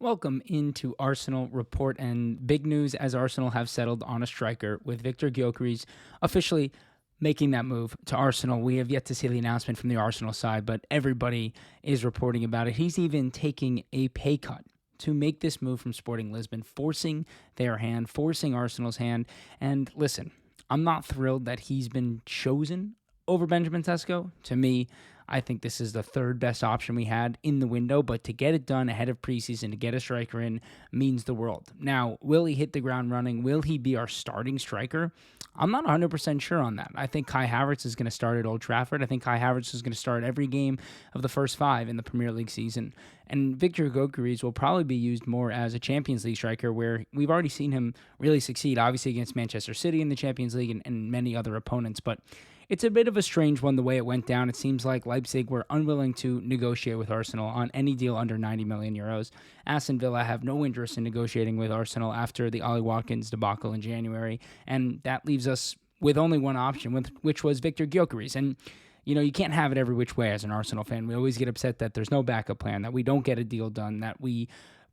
Welcome into Arsenal Report, and big news as Arsenal have settled on a striker with Viktor Gyokeres officially making that move to Arsenal. We have yet to see the announcement from the Arsenal side, but everybody is reporting about it. He's even taking a pay cut to make this move from Sporting Lisbon, forcing their hand, forcing Arsenal's hand. And listen, I'm not thrilled that he's been chosen over Benjamin Sesko. To me, I think this is the third best option we had in the window, but to get it done ahead of preseason, to get a striker in, means the world. Now, will he hit the ground running? Will he be our starting striker? I'm not 100% sure on that. I think Kai Havertz is going to start at Old Trafford. I think Kai Havertz is going to start every game of the first 5 in the Premier League season. And Viktor Gyokeres will probably be used more as a Champions League striker, where we've already seen him really succeed, obviously against Manchester City in the Champions League and many other opponents. But it's a bit of a strange one the way it went down. It seems like Leipzig were unwilling to negotiate with Arsenal on any deal under 90 million euros. Aston Villa have no interest in negotiating with Arsenal after the Ollie Watkins debacle in January, and that leaves us with only one option, which was Viktor Gyokeres. And you can't have it every which way as an Arsenal fan. We always get upset that there's no backup plan, that we don't get a deal done, that we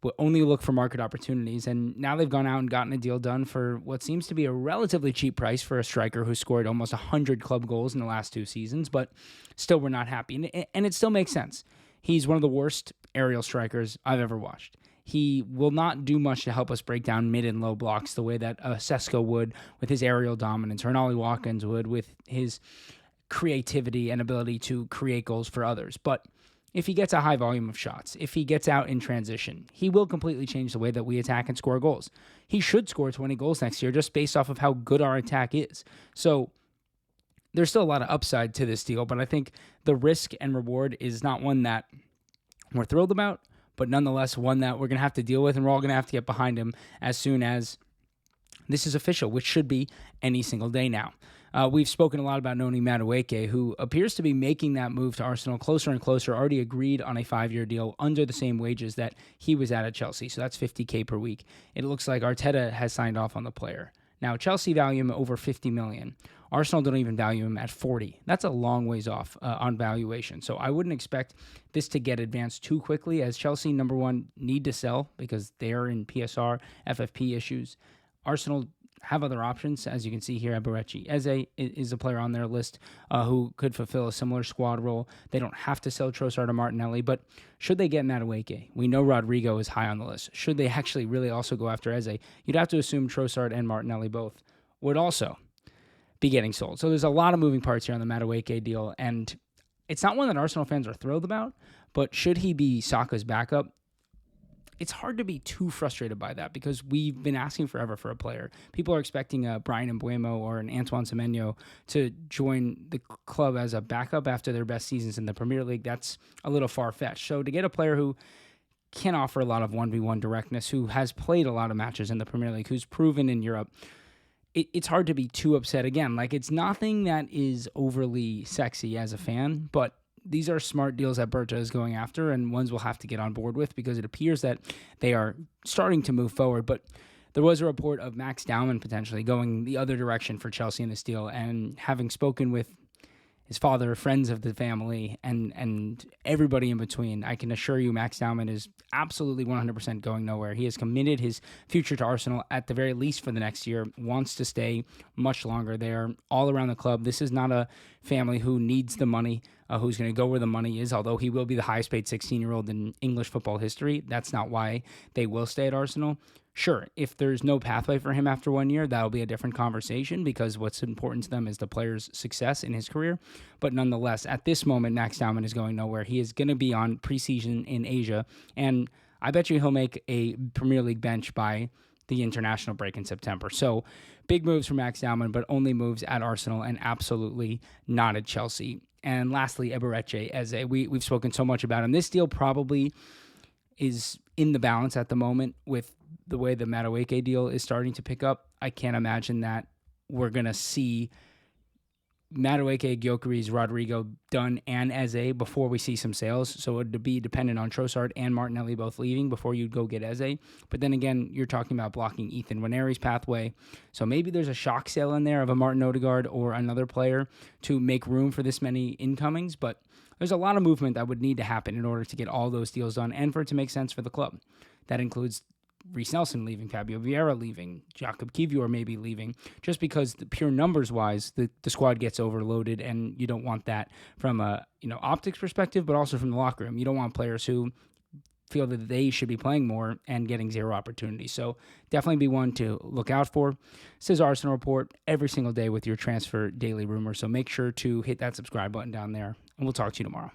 will only look for market opportunities. And now they've gone out and gotten a deal done for what seems to be a relatively cheap price for a striker who scored almost 100 club goals in the last 2 seasons, but still we're not happy. And it still makes sense. He's one of the worst aerial strikers I've ever watched. He will not do much to help us break down mid and low blocks the way that Sesko would with his aerial dominance, or an Ollie Watkins would with his creativity and ability to create goals for others. But if he gets a high volume of shots, if he gets out in transition, he will completely change the way that we attack and score goals. He should score 20 goals next year just based off of how good our attack is. So there's still a lot of upside to this deal, but I think the risk and reward is not one that we're thrilled about, but nonetheless one that we're going to have to deal with, and we're all going to have to get behind him as soon as this is official, which should be any single day now. We've spoken a lot about Noni Madueke, who appears to be making that move to Arsenal closer and closer, already agreed on a 5-year deal under the same wages that he was at Chelsea. So that's $50K per week. It looks like Arteta has signed off on the player. Now, Chelsea value him over $50 million. Arsenal don't even value him at 40. That's a long ways off on valuation. So I wouldn't expect this to get advanced too quickly, as Chelsea, number one, need to sell because they're in PSR, FFP issues. Arsenal have other options. As you can see here, Eberechi Eze is a player on their list who could fulfill a similar squad role. They don't have to sell Trossard or Martinelli, but should they get Madueke? We know Rodrygo is high on the list. Should they actually really also go after Eze? You'd have to assume Trossard and Martinelli both would also be getting sold. So there's a lot of moving parts here on the Madueke deal, and it's not one that Arsenal fans are thrilled about, but should he be Saka's backup, it's hard to be too frustrated by that because we've been asking forever for a player. People are expecting a Brian Mbeumo or an Antoine Semenyo to join the club as a backup after their best seasons in the Premier League. That's a little far-fetched. So to get a player who can offer a lot of 1v1 directness, who has played a lot of matches in the Premier League, who's proven in Europe, it's hard to be too upset. Again, like, it's nothing that is overly sexy as a fan, but these are smart deals that Berta is going after, and ones we'll have to get on board with because it appears that they are starting to move forward. But there was a report of Max Dowman potentially going the other direction for Chelsea in this deal, and having spoken with his father, friends of the family, and everybody in between, I can assure you Max Dowman is absolutely 100% going nowhere. He has committed his future to Arsenal at the very least for the next year, wants to stay much longer there, all around the club. This is not a family who needs the money, who's going to go where the money is, although he will be the highest paid 16-year-old in English football history. That's not why they will stay at Arsenal. Sure, if there's no pathway for him after 1 year, that'll be a different conversation because what's important to them is the player's success in his career. But nonetheless, at this moment, Max Dowman is going nowhere. He is going to be on preseason in Asia, and I bet you he'll make a Premier League bench by the international break in September. So big moves for Max Dowman, but only moves at Arsenal and absolutely not at Chelsea. And lastly, Eberechi Eze. We've spoken so much about him. This deal probably is in the balance at the moment with the way the Madueke deal is starting to pick up. I can't imagine that we're going to see Madueke, Gyokeres, Rodrygo done and Eze before we see some sales. So it would be dependent on Trossard and Martinelli both leaving before you'd go get Eze. But then again, you're talking about blocking Ethan Nwaneri's pathway. So maybe there's a shock sale in there of a Martin Odegaard or another player to make room for this many incomings. But there's a lot of movement that would need to happen in order to get all those deals done and for it to make sense for the club. That includes Reece Nelson leaving, Fabio Vieira leaving, Jakob Kivior maybe leaving, just because the pure numbers-wise, the squad gets overloaded, and you don't want that from a optics perspective, but also from the locker room. You don't want players who feel that they should be playing more and getting zero opportunities. So definitely be one to look out for. This is Arsenal Report every single day with your transfer daily rumors. So make sure to hit that subscribe button down there, and we'll talk to you tomorrow.